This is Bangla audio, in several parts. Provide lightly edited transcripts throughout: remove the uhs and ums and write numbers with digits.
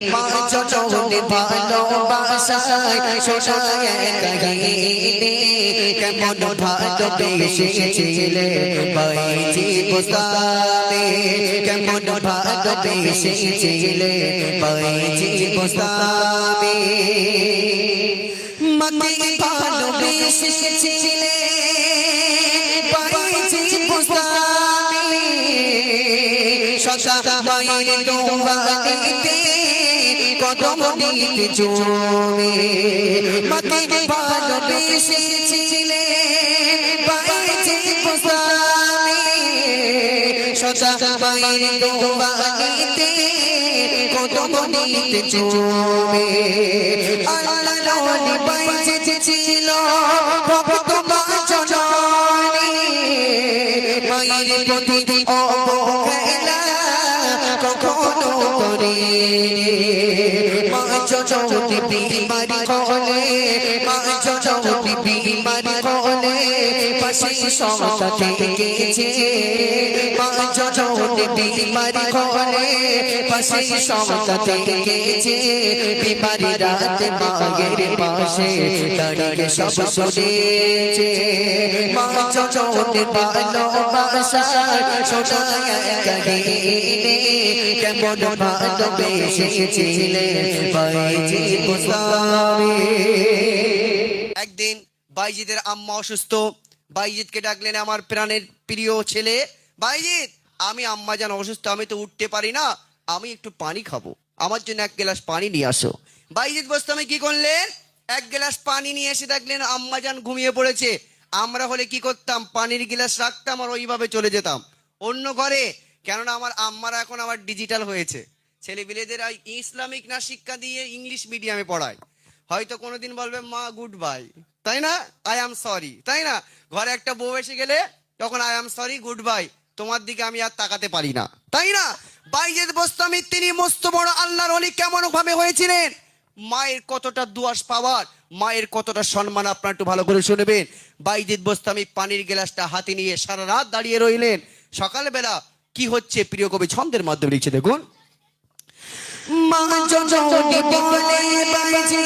মা জননী ভালোবাসায় শোনায় কাহিনী কেমন ভালোবেসেছিলে বাইজি বুস্তানে কেমন ভালোবেসেছিলে বাইজি বুস্তানে মাকে ভালোবেসেছিলে বাইজি বুস্তানে সদা মায়ের দোয়ানিতে কদম নিতে জমে মাকে ভালোবেসেছিলে বাইজি বুস্তানে সদা মায়ের দোয়ানিতে কদম নিতে জমে আল্লাহ নবী বাইজি ছিল ভক্ত মা জননী মায়ের প্রতি অবহেলা কখনো করেনি মা জননী বিমারি হলে মা জননী বিমারি হলে পাশে সন্তান থেকেছে মা জননী বিমারি হলে পাশে সন্তান থেকেছে বিমারি রাতে মায়ের পাশে দাঁড়িয়ে সব শুনেছে মা জননী ভালোবাসায় শোনায় কাহিনী কেমন ভালোবেসেছিলে বাইজি বুস্তানে। একদিন বাইজিদের আম্মা অসুস্থ। বাইজিদকে ডাকলেন, আমার প্রাণের প্রিয় ছেলে বাইজিদ, আমি আম্মা জান অসুস্থ, আমি তো উঠতে পারি না, আমি একটু পানি খাবো, আমার জন্য এক গ্লাস পানি নিয়ে আসো। বাইজিদ বোস্তামি কি করলেন, এক গ্লাস পানি নিয়ে এসে দেখলেন আম্মা জান ঘুমিয়ে পড়েছে। আমরা হলে কি করতাম, পানির গ্লাস রাখতাম আর ওইভাবে চলে যেতাম অন্য ঘরে, কেননা আমার আম্মারা এখন আবার ডিজিটাল হয়েছে, ছেলেপিলেদের ইসলামিক না শিক্ষা দিয়ে ইংলিশ মিডিয়ামে পড়ায়। হয়তো কোনোদিন বলবে মা গুড বাই, তাই না, আই এম সরি, তাই না, ঘরে একটা বউ এসে গেলে তখন I am sorry good bye, তোমার দিকে আমি আর তাকাতে পারি না, তাই না। বাইজিদ বোস্তামি তিনি মস্ত বড় আল্লাহর ওলি কেমন ভাবে হয়েছিলেন, মায়ের কতটা দুয়াস পাওয়ার, মায়ের কতটা সম্মান, আপনার একটু ভালো করে শুনবেন। বাইজিদ বোস্তামি পানির গ্লাসটা হাতে নিয়ে সারা রাত দাঁড়িয়ে রইলেন। সকালবেলা কি হচ্ছে প্রিয় কবি ছন্দের মাধ্যমে লিখছে দেখুন। মা জননী বলে বাইজি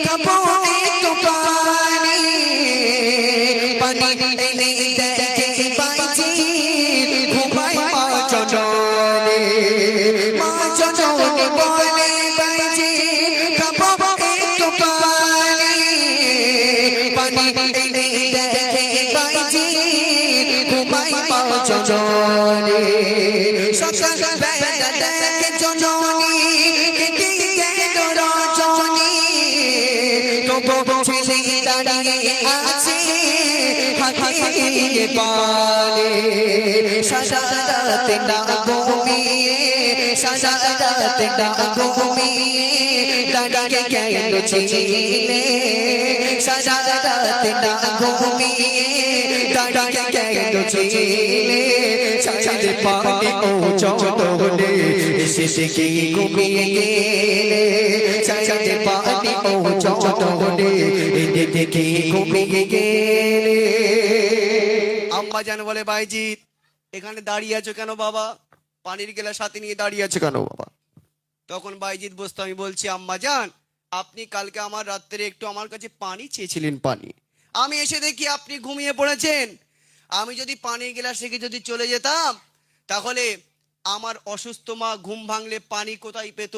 খাবো একটু পানি, পানি এনে দেখে বাইজি ঘুমায় মা জননী। মা জননী বলে বাইজি খাবো একটু পানি, পানি এনে দেখে বাইজি ঘুমায় মা জননী। সকালবেলা দেখে জননী গেল রজনী, তবু ছেলে দাঁড়িয়ে আছে হাতে পালে। সারা রাত না ঘুমিয়ে, সারা রাত না ঘুমিয়ে দাঁড়িয়ে গেল ছেলে, সারা রাত না ঘুমিয়ে দাঁড়িয়ে গেল ছেলে। চাঁদ পানি ও চন্দনে এসে কি ঘুমিয়ে গেলে, চাঁদ পানি ও চন্দনে এসে কি ঘুমিয়ে গেলে। আম্মা জান বলে বাইজিদ এখানে দাঁড়িয়ে আছো কেন বাবা, পানির গ্লাস হাতে নিয়ে দাঁড়িয়ে আছো কেন বাবা। তখন বাইজিদ বোস্তামি বলছি, আম্মা জান আপনি কালকে আমার রাত্রে একটু আমার কাছে পানি চেয়েছিলেন, পানি, আমি এসে দেখি আপনি ঘুমিয়ে পড়েছেন। আমি যদি পানির গ্লাস রেখে যদি চলে যেতাম তাহলে আমার অসুস্থ মা ঘুম ভাঙলে পানি কোথায় পেত,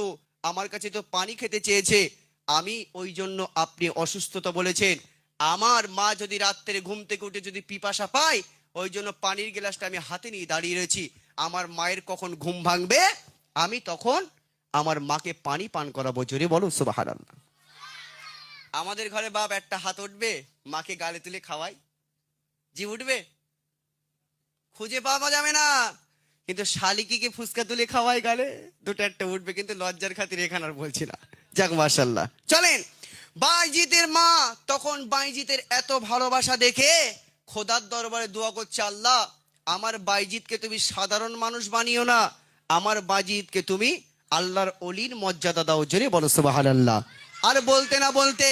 আমার কাছে তো পানি খেতে চেয়েছে, আমি ওই জন্য আপনি অসুস্থতা বলেছেন, আমার মা যদি রাত্রে ঘুম থেকে উঠে যদি পিপাসা পায় ওই জন্য পানির গ্লাসটা আমি হাতে নিয়ে দাঁড়িয়ে রয়েছি, আমার মায়ের কখন ঘুম ভাঙবে আমি তখন আমার মাকে পানি পান করাবো, জোরে বলো সুবহানাল্লাহ। আমাদের ঘরে বাপ একটা হাত উঠবে মাকে গালে তুলে খাওয়াই, জি উঠবে, খুঁজে পাওয়া যাবে না, কিন্তু শালিকিকে ফুসকা তুলে খাওয়াই গালে দুটো একটা উঠবে, কিন্তু লজ্জার খাতির এখানে আর বলছি না। যাক মাশাআল্লাহ। চলেন, বাইজিতের মা তখন বাইজিতের এত ভালোবাসা দেখে খোদার দরবারে দোয়া করছে, আল্লাহ আমার বাইজিতকে তুমি সাধারণ মানুষ বানিও না, আমার বাইজিতকে তুমি আল্লাহর ওলির মর্যাদা দাও, জোরে বলো সুবহানাল্লাহ। আর বলতে না বলতে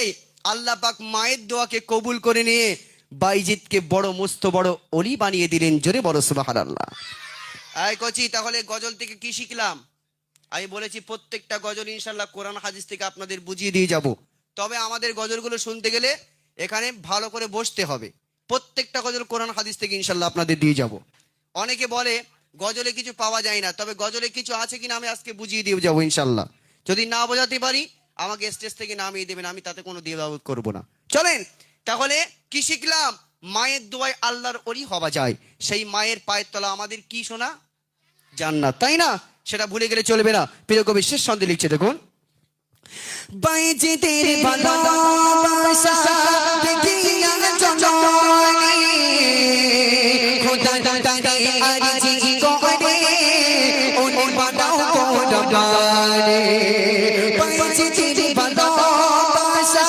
আল্লাহ পাক মায়ের দোয়াকে কবুল করে নিয়ে বাইজিদকে বড় মস্ত বড় অলি বানিয়ে দিলেন, জোরে বড় সুবহানাল্লাহ। আয় কচি, তাহলে গজল থেকে কি শিখলাম? আমি বলেছি প্রত্যেকটা গজল ইনশাল্লাহ কোরআন হাদিস থেকে আপনাদের বুঝিয়ে দিয়ে যাব। তবে আমাদের গজলগুলো শুনতে গেলে এখানে ভালো করে বসতে হবে। প্রত্যেকটা গজল কোরআন হাদিস থেকে ইনশাল্লাহ আপনাদের দিয়ে যাব। অনেকে বলে গজলে কিছু পাওয়া যায় না, তবে গজলে কিছু আছে কিনা আমি আজকে বুঝিয়ে দিয়ে যাবো ইনশাল্লাহ। যদি না বোঝাতে পারি আমাকে স্টেজ থেকে নামিয়ে দেবেন, আমি তাতে কোনো দ্বিধাবোধ করবো না। চলেন তাহলে কি শিখলাম? মায়ের দোয়ায় আল্লাহর ওলি হওয়া যায়। সেই মায়ের পায়ের তলা আমাদের কি শোনা? জান্নাত, তাই না? সেটা ভুলে গেলে চলবে না। প্রিয় কবি শেষ ছন্দে লিখছে, দেখুন। বাইজিদের ভালোবাসা দেখিয়া জননী খোদা তারে আরজি করে ওনি বানাও কোরবানে। বাইজিদের ভালোবাসা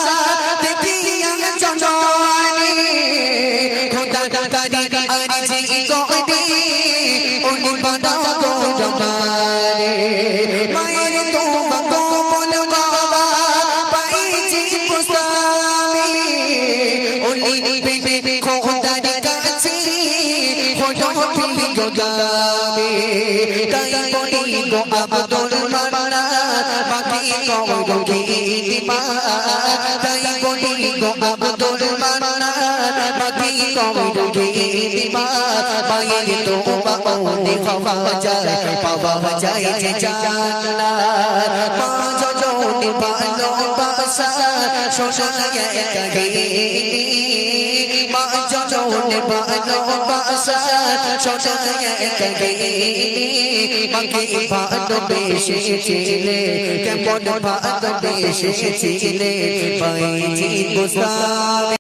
দেখিয়া জননী খোদা তারে আরজি করে ওনি বানাও কোরবানে। মায়ের তোমা কোমল বাবা পাইছি পুস্তামি ওলি বেবে খোদার কাছে ফটো ভিডিও গাবে। তাই বলি গো আব্দুল মান্নান বাকি কওলো গীতিমা। তাই বলি গো আব্দুল মান্নান বাকি কওলো গীতিমা। মায়ের তোমা ওনে হওয়া যায় পাওয়া যায় যে জান্নাত। মা জননী ভালোবাসা শোনায় কাহিনী। মা জননী ভালোবাসা শোনায় কাহিনী। মাকে ভালোবেসেছিলে কেমন ভালোবেসেছিলে পাইছি গোসামি।